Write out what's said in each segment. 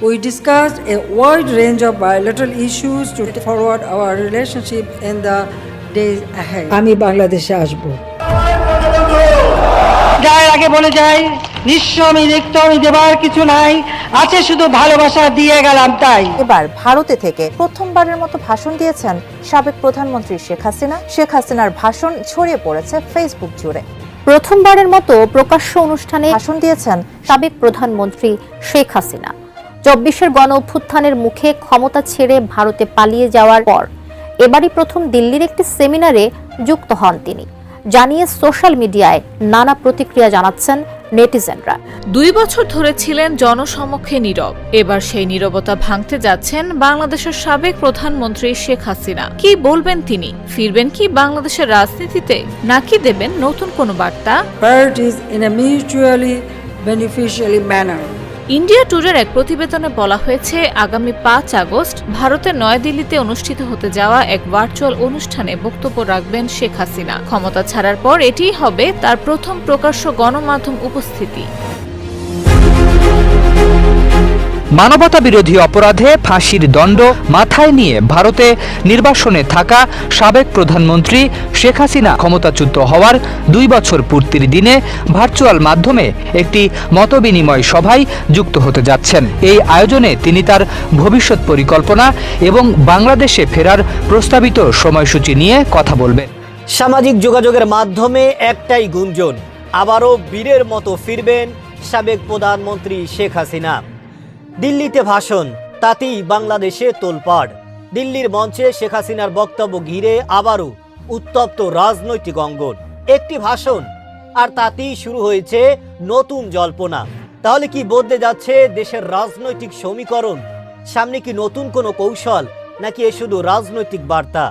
We discussed a wide range of bilateral issues to forward our relationship in the days ahead. আমি বাংলাদেশে আসব। যার আগে বলে যাই, নিঃস্ব আমি রিক্ত, আমি দেবার কিছু নাই, আছে শুধু ভালোবাসা, দিয়ে গেলাম তাই। এবার ভারতে থেকে প্রথমবারের মতো ভাষণ দিয়েছেন সাবেক প্রধানমন্ত্রী শেখ হাসিনা। শেখ হাসিনার ভাষণ ছড়িয়ে পড়েছে ফেসবুক জুড়ে। প্রথমবারের মতো প্রকাশ্য অনুষ্ঠানে ভাষণ দিয়েছেন সাবেক প্রধানমন্ত্রী শেখ হাসিনা। ২৪-এর গণ অভ্যুত্থানের মুখে ক্ষমতা ছেড়ে ভারতে পালিয়ে যাওয়ার পর এবারই প্রথম দিল্লির একটি সেমিনারে যুক্ত হন তিনি। জানিয়ে সোশ্যাল মিডিয়ায় নানা প্রতিক্রিয়া জানাচ্ছেন নেটিজেনরা। ২ বছর ধরে ছিলেন জনসমক্ষে নীরব, এবার সেই নীরবতা ভাঙতে যাচ্ছেন বাংলাদেশের সাবেক প্রধানমন্ত্রী শেখ হাসিনা। কি বলবেন তিনি? ফিরবেন কি বাংলাদেশের রাজনীতিতে, নাকি দেবেন নতুন কোনো বার্তা? Priorities in a mutually beneficial manner. India ট্যুরের এক প্রতিবেদনে বলা হয়েছে, আগামী ৫ আগস্ট ভারতের নয়াদিল্লিতে অনুষ্ঠিত হতে যাওয়া এক ভার্চুয়াল অনুষ্ঠানে বক্তব্য রাখবেন শেখ হাসিনা। ক্ষমতা ছাড়ার পর এটিই হবে তার প্রথম প্রকাশ্য গণমাধ্যম উপস্থিতি। মানবতা বিরোধী অপরাধে ফাঁসির দণ্ড মাথায় নিয়ে ভারতে নির্বাসনে থাকা সাবেক প্রধানমন্ত্রী শেখ হাসিনা ক্ষমতাচ্যুত হওয়ার ২ বছর পূর্তির দিনে ভার্চুয়াল মাধ্যমে একটি মতবিনিময় সভায় যুক্ত হতে যাচ্ছেন। এই আয়োজনে তিনি তার ভবিষ্যৎ পরিকল্পনা এবং বাংলাদেশে ফেরার প্রস্তাবিত সময়সূচি নিয়ে কথা বলবেন। সামাজিক যোগাযোগের মাধ্যমে একটাই গুঞ্জন, আবারও বীরের মতো ফিরবেন সাবেক প্রধানমন্ত্রী শেখ হাসিনা। দিল্লিতে ভাষণ, তাতেই বাংলাদেশে তোলপাড়। দিল্লির মঞ্চে শেখ হাসিনার বক্তব্য ঘিরে আবারও উত্তপ্ত রাজনৈতিক অঙ্গন। একটি ভাষণ আর তাতেই শুরু হয়েছে নতুন জল্পনা। তাহলে কি বদলে যাচ্ছে দেশের রাজনৈতিক সমীকরণ? সামনে কি নতুন কোনো কৌশল, নাকি এ শুধু রাজনৈতিক বার্তা?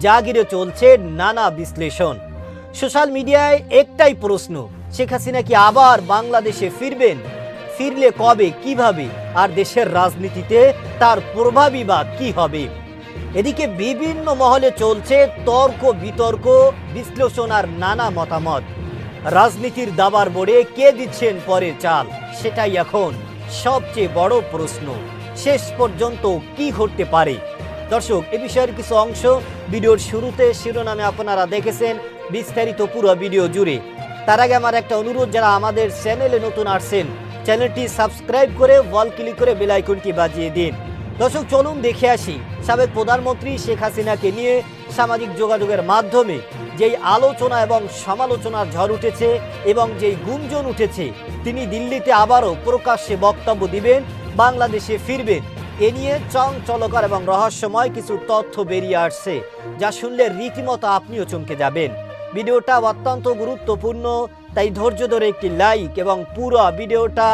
যা ঘিরে চলছে নানা বিশ্লেষণ। সোশ্যাল মিডিয়ায় একটাই প্রশ্ন, শেখ হাসিনা কি আবার বাংলাদেশে ফিরবেন? ফিরলে কবে, কিভাবে, আর দেশের রাজনীতিতে তার প্রভাবই বা কি হবে? এদিকে বিভিন্ন মহলে চলছে তর্ক বিতর্ক, বিশ্লেষণ আর নানা মতামত। রাজনীতির দাবার বোর্ডে কে দিচ্ছেন পরে চাল, সেটাই এখন সবচেয়ে বড় প্রশ্ন। শেষ পর্যন্ত কি ঘটতে পারে? দর্শক, এ বিষয়ের কিছু অংশ ভিডিওর শুরুতে শিরোনামে আপনারা দেখেছেন, বিস্তারিত পুরো ভিডিও জুড়ে। তার আগে আমার একটা অনুরোধ, যারা আমাদের চ্যানেলে নতুন আসছেন, চ্যানেলটি সাবস্ক্রাইব করে ওয়াল ক্লিক করে বেল আইকনটি বাজিয়ে দিন। দর্শক, চলুন দেখে আসি সাবেক প্রধানমন্ত্রী শেখ হাসিনাকে নিয়ে সামাজিক যোগাযোগের মাধ্যমে যেই আলোচনা এবং সমালোচনার ঝড় উঠেছে এবং যেই গুঞ্জন উঠেছে তিনি দিল্লিতে আবারও প্রকাশ্যে বক্তব্য দিবেন, বাংলাদেশে ফিরবেন। এ নিয়ে চাঞ্চল্যকর এবং রহস্যময় কিছু তথ্য বেরিয়ে আসছে, যা শুনলে রীতিমতো আপনিও চমকে যাবেন। ভিডিওটা অত্যন্ত গুরুত্বপূর্ণ, তাই ধৈর্য ধরে একটি লাইক এবং পুরো ভিডিওটা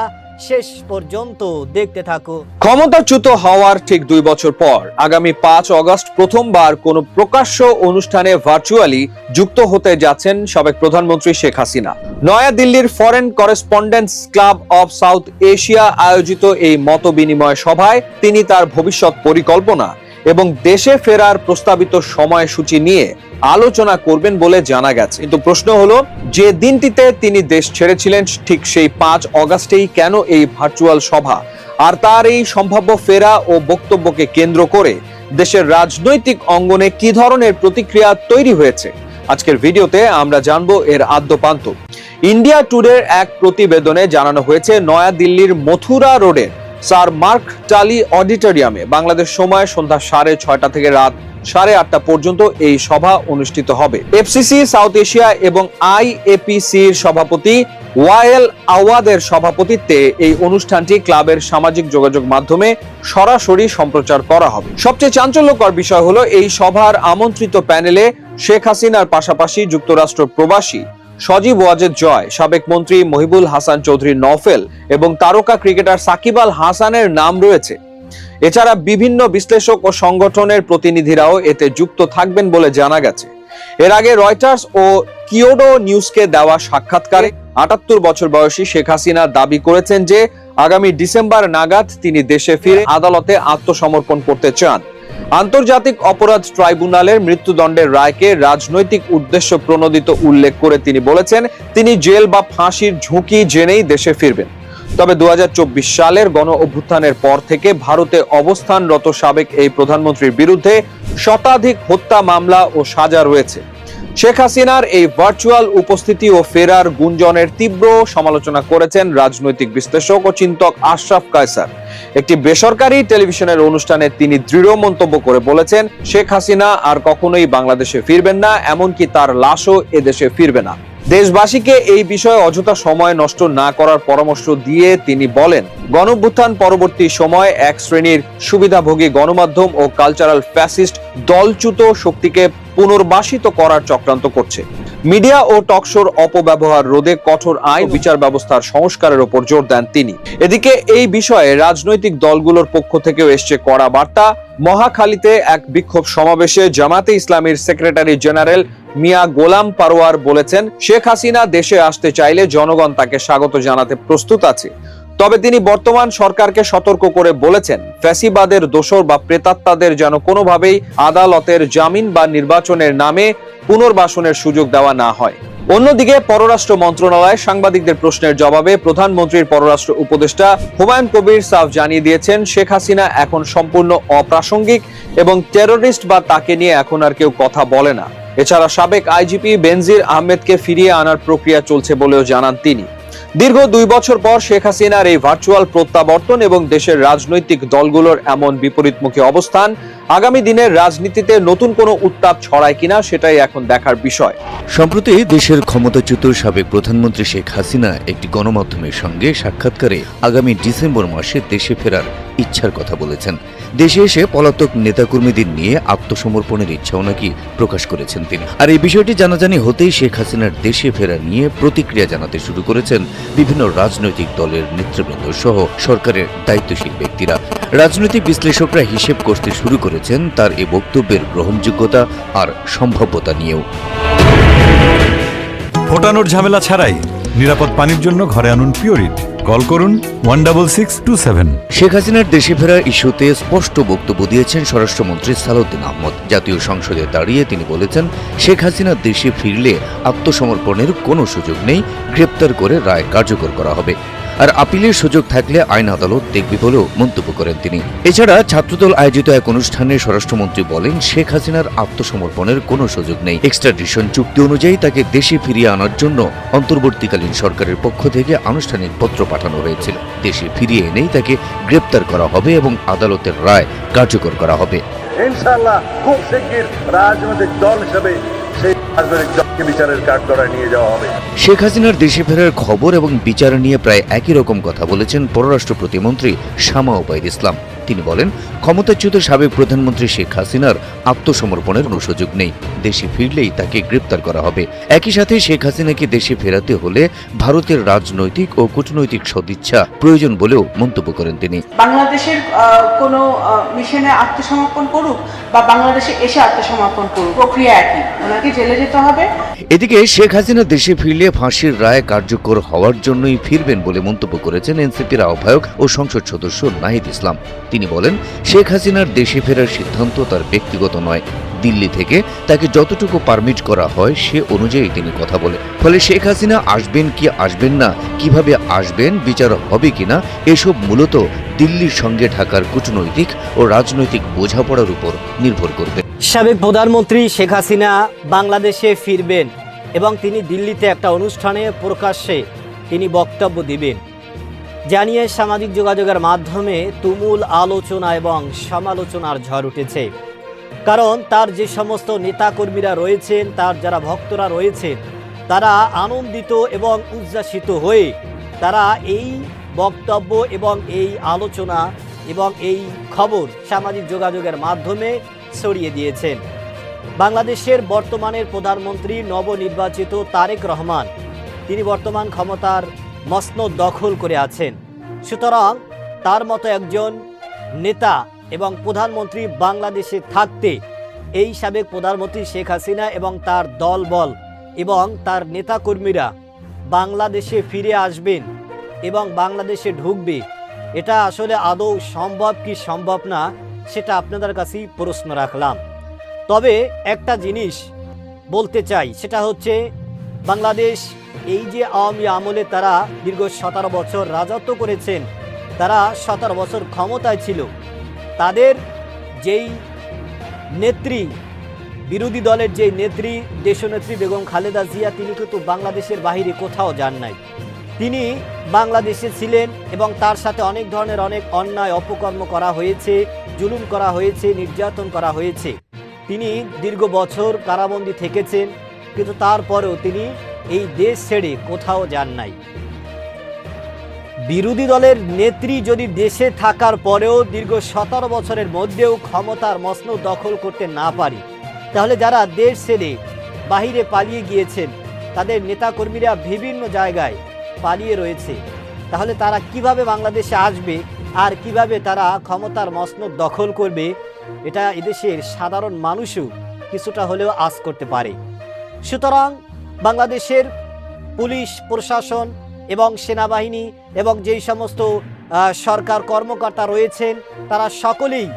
শেষ পর্যন্ত দেখতে থাকো। ক্ষমতাচ্যুত হওয়ার ঠিক ২ বছর পর আগামী ৫ আগস্ট প্রথমবার কোনো প্রকাশ্য অনুষ্ঠানে ভার্চুয়ালি যুক্ত হতে যাচ্ছেন সাবেক প্রধানমন্ত্রী শেখ হাসিনা। নয়াদিল্লির foreign correspondents club of South Asia আয়োজিত এই মতবিনিময় সভায় তিনি তার ভবিষ্যৎ পরিকল্পনা এবং দেশে ফেরার প্রস্তাবিত সময়সূচি নিয়ে আলোচনা করবেন বলে জানা গেছে। কিন্তু প্রশ্ন হলো, যে দিনটিতে তিনি দেশ ছেড়েছিলেন ঠিক সেই ৫ আগস্টেই কেন এই ভার্চুয়াল সভা? আর তার এই সম্ভাব্য ফেরা ও বক্তব্যকে কেন্দ্র করে দেশের রাজনৈতিক অঙ্গনে কি ধরনের প্রতিক্রিয়া তৈরি হয়েছে? আজকের ভিডিওতে আমরা জানবো এর আদ্যোপান্ত। ইন্ডিয়া টুডের এক প্রতিবেদনে জানানো হয়েছে, নয়াদিল্লির মথুরা রোডের স্যার মার্ক টালি অডিটোরিয়ামে বাংলাদেশ সময় সন্ধ্যা 6:30 থেকে রাত 8:30 পর্যন্ত এই সভা অনুষ্ঠিত হবে। এফসিসি সাউথ এশিয়া এবং আইএপিসির সভাপতি ওয়াইএল আওয়াদের সভাপতিত্বে এই অনুষ্ঠানটি ক্লাবের সামাজিক যোগাযোগ মাধ্যমে সরাসরি সম্প্রচার করা হবে। সবচেয়ে চাঞ্চল্যকর বিষয় হলো, এই সভার আমন্ত্রিত প্যানেলে শেখ হাসিনার পাশাপাশি যুক্তরাষ্ট্র প্রবাসী সজীব ওয়াজেদ জয়, সাবেক মন্ত্রী মহিবুল হাসান চৌধুরী নওফেল এবং তারকা ক্রিকেটার সাকিব আল হাসানের নাম রয়েছে। এছাড়া বিভিন্ন বিশ্লেষক ও সংগঠনের প্রতিনিধিরাও এতে যুক্ত থাকবেন বলে জানা গেছে। এর আগে রয়টার্স ও কিওডো নিউজকে দেওয়া সাক্ষাৎকারে ৭৮ বছর বয়সী শেখ হাসিনা দাবি করেছেন যে আগামী ডিসেম্বর নাগাদ তিনি দেশে ফিরে আদালতে আত্মসমর্পণ করতে চান। আন্তর্জাতিক অপরাধ ট্রাইব্যুনালের মৃত্যুদণ্ডের রায়কে রাজনৈতিক উদ্দেশ্য প্রণোদিত উল্লেখ করে তিনি বলেছেন, তিনি জেল বা ফাঁসির ঝুঁকি জেনেই দেশে ফিরবেন। তবে 2024 সালের গণ অভ্যুত্থানের পর থেকে ভারতে অবস্থানরত সাবেক এই প্রধানমন্ত্রীর বিরুদ্ধে শতাধিক হত্যা মামলা ও সাজা রয়েছে। শেখ হাসিনার এই ভার্চুয়াল উপস্থিতি ও ফেরার গুঞ্জনের তীব্র সমালোচনা করেছেন রাজনৈতিক বিশ্লেষক ও চিন্তক আশরাফ কায়সার। একটি বেসরকারি টেলিভিশনের অনুষ্ঠানে তিনি দৃঢ় মন্তব্য করে বলেছেন, শেখ হাসিনা আর কখনোই বাংলাদেশে ফিরবেন না, এমনকি তার লাশও এদেশে ফিরবে না। দেশবাসীকে এই বিষয়ে অযথা সময় নষ্ট না করার পরামর্শ দিয়ে তিনি বলেন, গণঅভ্যুত্থান পরবর্তী সময় এক শ্রেণীর সুবিধাভোগী গণমাধ্যম ও কালচারাল ফ্যাসিস্ট দলচ্যুত শক্তিকে পুনর্বাসিত করার চক্রান্ত করছে। মিডিয়া ও টকশোর অপব্যবহার রোধে কঠোর আইন বিচার ব্যবস্থার সংস্কারের উপর জোর দেন তিনি। এদিকে এই বিষয়ে রাজনৈতিক দলগুলোর পক্ষ থেকেও এসছে কড়া বার্তা। মহাখালীতে এক বিক্ষোভ সমাবেশে জামাতে ইসলামীর সেক্রেটারি জেনারেল মিয়া গোলাম পারোয়ার বলেছেন, শেখ হাসিনা দেশে আসতে চাইলে জনগণ তাকে স্বাগত জানাতে প্রস্তুত আছে। তবে তিনি বর্তমান সরকারকে সতর্ক করে বলেছেন, ফ্যাসিবাদের দোসর বা প্রেতাত্মাদের যেন কোনোভাবেই আদালতের জামিন বা নির্বাচনের নামে পুনর্বাসনের সুযোগ দেওয়া না হয়। অন্যদিকে পররাষ্ট্র মন্ত্রণালয় সাংবাদিকদের প্রশ্নের জবাবে প্রধানমন্ত্রীর পররাষ্ট্র উপদেষ্টা হুমায়ুন কবির সাফ জানিয়ে দিয়েছেন, শেখ হাসিনা এখন সম্পূর্ণ অপ্রাসঙ্গিক এবং টেররিস্ট বা তাকে নিয়ে এখন আর কেউ কথা বলে না। এছাড়া সাবেক আইজিপি বেনজির আহমেদকে ফিরিয়ে আনার প্রক্রিয়া চলছে বলেও জানান তিনি। দীর্ঘ 2 বছর পর শেখ হাসিনার এই ভার্চুয়াল প্রত্যাবর্তন এবং দেশের রাজনৈতিক দলগুলোর এমন বিপরীতমুখী অবস্থান আগামী দিনের রাজনীতিতে নতুন কোনো উত্তাপ ছড়ায় কিনা সেটাই এখন দেখার বিষয়। সম্প্রতি দেশের ক্ষমতাচ্যুত সাবেক প্রধানমন্ত্রী শেখ হাসিনা একটি গণমাধ্যমের সঙ্গে সাক্ষাৎকারে আগামী ডিসেম্বর মাসে দেশে ফেরার ইচ্ছার কথা বলেছেন। দেশে এসে পলাতক নেতাকর্মীদের নিয়ে আত্মসমর্পণের ইচ্ছাও নাকি প্রকাশ করেছেন তিনি। আর এই বিষয়টি জানাজানি হতেই শেখ হাসিনার দেশে ফেরা নিয়ে প্রতিক্রিয়া জানাতে শুরু করেছেন বিভিন্ন রাজনৈতিক দলের নেতৃবৃন্দ সহ সরকারের দায়িত্বশীল ব্যক্তিরা। রাজনৈতিক বিশ্লেষকরা হিসেব করতে শুরু করেছেন তার এই বক্তব্যের গ্রহণযোগ্যতা আর সম্ভাব্যতা নিয়েও। ফোটানোর ঝামেলা ছাড়াই নিরাপদ পানির জন্য ঘরে আনুন পিওরিট। কল করুন 16627। শেখ হাসিনার দেশে ফেরার ইস্যুতে স্পষ্ট বক্তব্য দিয়েছেন স্বরাষ্ট্রমন্ত্রী সালাউদ্দিন আহমদ। জাতীয় সংসদে দাঁড়িয়ে তিনি বলেছেন, শেখ হাসিনা দেশে ফিরলে আত্মসমর্পণের কোনো সুযোগ নেই, গ্রেপ্তার করে রায় কার্যকর করা হবে। আর আপিলের সুযোগ থাকলে আইন আদালত দেখবে বলেও মন্তব্য করেন তিনি। এছাড়া ছাত্রদল আয়োজিত এক অনুষ্ঠানে স্বরাষ্ট্রমন্ত্রী বলেন, শেখ হাসিনার আত্মসমর্পণের কোনো সুযোগ নেই। এক্সট্রাডিশন চুক্তি অনুযায়ী তাকে দেশে ফিরিয়ে আনার জন্য অন্তর্বর্তীকালীন সরকারের পক্ষ থেকে আনুষ্ঠানিক পত্র পাঠানো হয়েছিল। দেশে ফিরিয়ে এনেই তাকে গ্রেপ্তার করা হবে এবং আদালতের রায় কার্যকর করা হবে। ইনশাআল্লাহ খুব শিগগির রাজনৈতিক দল হিসেবে সেই রাজনৈতিক দলকে বিচারের কাঠগড়ায় নিয়ে যাওয়া হবে। শেখ হাসিনার দেশে ফেরার খবর এবং বিচার নিয়ে প্রায় একই রকম কথা বলেছেন পররাষ্ট্র প্রতিমন্ত্রী শামা ওবায়দ ইসলাম। তিনি বলেন, ক্ষমতাচ্যুত সাবেক প্রধানমন্ত্রী শেখ হাসিনার আত্মসমর্পণের কোনো সুযোগ নেই, দেশে ফিরলেই তাকে গ্রেপ্তার করা হবে। একই সাথে শেখ হাসিনাকে দেশে ফেরাতে হলে ভারতের রাজনৈতিক ও কূটনৈতিক সদিচ্ছা প্রয়োজন বলেও মন্তব্য করেন তিনি। বাংলাদেশের কোনো মিশনে আত্মসমর্পণ করুক বা বাংলাদেশে এসে আত্মসমর্পণ করুক, প্রক্রিয়া একই, ওনাকে জেলে যেতে হবে। এদিকে শেখ হাসিনা দেশে ফিরলে ফাঁসির রায় কার্যকর হওয়ার জন্যই ফিরবেন বলে মন্তব্য করেছেন এনসিপির আহ্বায়ক ও সংসদ সদস্য নাহিদ ইসলাম। তিনি বলেন, শেখ হাসিনার দেশে ফেরার সিদ্ধান্ত তার ব্যক্তিগত নয়, দিল্লি থেকে তাকে যতটুকু পারমিট করা হয় সে অনুযায়ী তিনি কথা বলে। ফলে শেখ হাসিনা আসবেন কি আসবেন না, কিভাবে আসবেন, বিচার হবে কিনা, এসব মূলত দিল্লির সঙ্গে ঢাকার কূটনৈতিক ও রাজনৈতিক বোঝাপড়ার উপর নির্ভর করবে। সাবেক প্রধানমন্ত্রী শেখ হাসিনা বাংলাদেশে ফিরবেন এবং তিনি দিল্লিতে একটা অনুষ্ঠানে প্রকাশ্যে তিনি বক্তব্য দিবেন জানিয়ে সামাজিক যোগাযোগের মাধ্যমে তুমুল আলোচনা এবং সমালোচনার ঝড় উঠেছে। কারণ তার যে সমস্ত নেতাকর্মীরা রয়েছেন, তার যারা ভক্তরা রয়েছেন, তারা আনন্দিত এবং উচ্ছ্বাসিত হয়ে তারা এই বক্তব্য এবং এই আলোচনা এবং এই খবর সামাজিক যোগাযোগের মাধ্যমে ছড়িয়ে দিয়েছেন। বাংলাদেশের বর্তমানের প্রধানমন্ত্রী নবনির্বাচিত তারেক রহমান, তিনি বর্তমান ক্ষমতার মসনদ দখল করে আছেন। সুতরাং তার মতো একজন নেতা এবং প্রধানমন্ত্রী বাংলাদেশে থাকতে এই সাবেক প্রধানমন্ত্রী শেখ হাসিনা এবং তার দলবল এবং তার নেতাকর্মীরা বাংলাদেশে ফিরে আসবেন এবং বাংলাদেশে ঢুকবে, এটা আসলে আদৌ সম্ভব কি সম্ভব না সেটা আপনাদের কাছেই প্রশ্ন রাখলাম। তবে একটা জিনিস বলতে চাই, সেটা হচ্ছে বাংলাদেশ এই যে আওয়ামী আমলে তারা দীর্ঘ 17 বছর রাজত্ব করেছেন, তারা 17 বছর ক্ষমতায় ছিল, তাদের যেই নেত্রী, বিরোধী দলের যে নেত্রী দেশনেত্রী বেগম খালেদা জিয়া, তিনি কিন্তু বাংলাদেশের বাইরে কোথাও যান নাই। তিনি বাংলাদেশে ছিলেন এবং তার সাথে অনেক ধরনের অনেক অন্যায় অপকর্ম করা হয়েছে, জুলুম করা হয়েছে, নির্যাতন করা হয়েছে। তিনি দীর্ঘ বছর কারাবন্দী থেকেছেন, কিন্তু তারপরেও তিনি এই দেশ ছেড়ে কোথাও যান নাই। বিরোধী দলের নেত্রী যদি দেশে থাকার পরেও দীর্ঘ 17 বছরের মধ্যেও ক্ষমতার মসনদ দখল করতে না পারে, তাহলে যারা দেশ ছেড়ে বাহিরে পালিয়ে গিয়েছেন, তাদের নেতাকর্মীরা বিভিন্ন জায়গায় পালিয়ে রয়েছে, তাহলে তারা কিভাবে বাংলাদেশে আসবে আর কিভাবে তারা ক্ষমতার মসনদ দখল করবে, এটা এদেশের সাধারণ মানুষও কিছুটা হলেও আশ করতে পারে। সুতরাং বাংলাদেশের পুলিশ প্রশাসন এবং সেনাবাহিনী এবং যেই সমস্ত সরকার কর্মকর্তা রয়েছেন, তারা সকলেই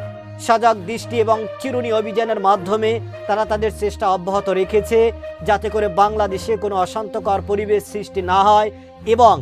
সজাগ দৃষ্টি এবং চিরুনি অভিযানের মাধ্যমে তারা তাদের চেষ্টা অব্যাহত রেখেছে, যাতে করে বাংলাদেশে কোনো অশান্তকর পরিবেশ সৃষ্টি না হয়। এবং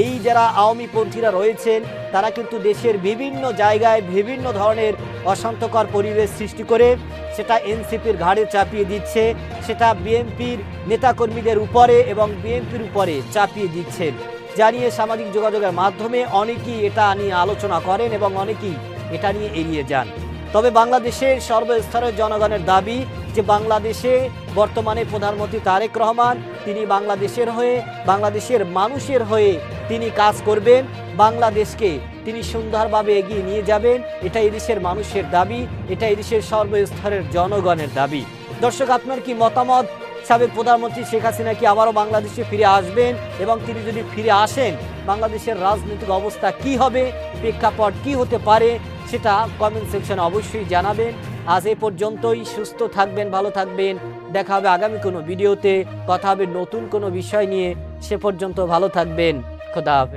এই যারা আওয়ামীপন্থীরা রয়েছেন, তারা কিন্তু দেশের বিভিন্ন জায়গায় বিভিন্ন ধরনের অশান্তকর পরিবেশ সৃষ্টি করে সেটা এনসিপির ঘাড়ে চাপিয়ে দিচ্ছে, সেটা বিএনপির নেতাকর্মীদের উপরে এবং বিএনপির উপরে চাপিয়ে দিচ্ছেন। জানিয়ে সামাজিক যোগাযোগের মাধ্যমে অনেকেই এটা নিয়ে আলোচনা করেন এবং অনেকেই এটা নিয়ে এড়িয়ে যান। তবে বাংলাদেশের সর্বস্তরের জনগণের দাবি যে বাংলাদেশে বর্তমানে প্রধানমন্ত্রী তারেক রহমান, তিনি বাংলাদেশের হয়ে, বাংলাদেশের মানুষের হয়ে তিনি কাজ করবেন, বাংলাদেশকে তিনি সুন্দরভাবে এগিয়ে নিয়ে যাবেন। এটা এদেশের মানুষের দাবি, এটা এদেশের সর্বস্তরের জনগণের দাবি। দর্শক, আপনার কি মতামত? সাবেক প্রধানমন্ত্রী শেখ হাসিনা কি আবারও বাংলাদেশে ফিরে আসবেন? এবং তিনি যদি ফিরে আসেন, বাংলাদেশের রাজনৈতিক অবস্থা কি হবে, প্রেক্ষাপট কি হতে পারে, সেটা কমেন্ট সেকশনে অবশ্যই জানাবেন। আজ এ পর্যন্তই। সুস্থ থাকবেন, ভালো থাকবেন। দেখা হবে আগামী কোনো ভিডিওতে, কথা হবে নতুন কোনো বিষয় নিয়ে। সে পর্যন্ত ভালো থাকবেন। খোদা হাফেজ।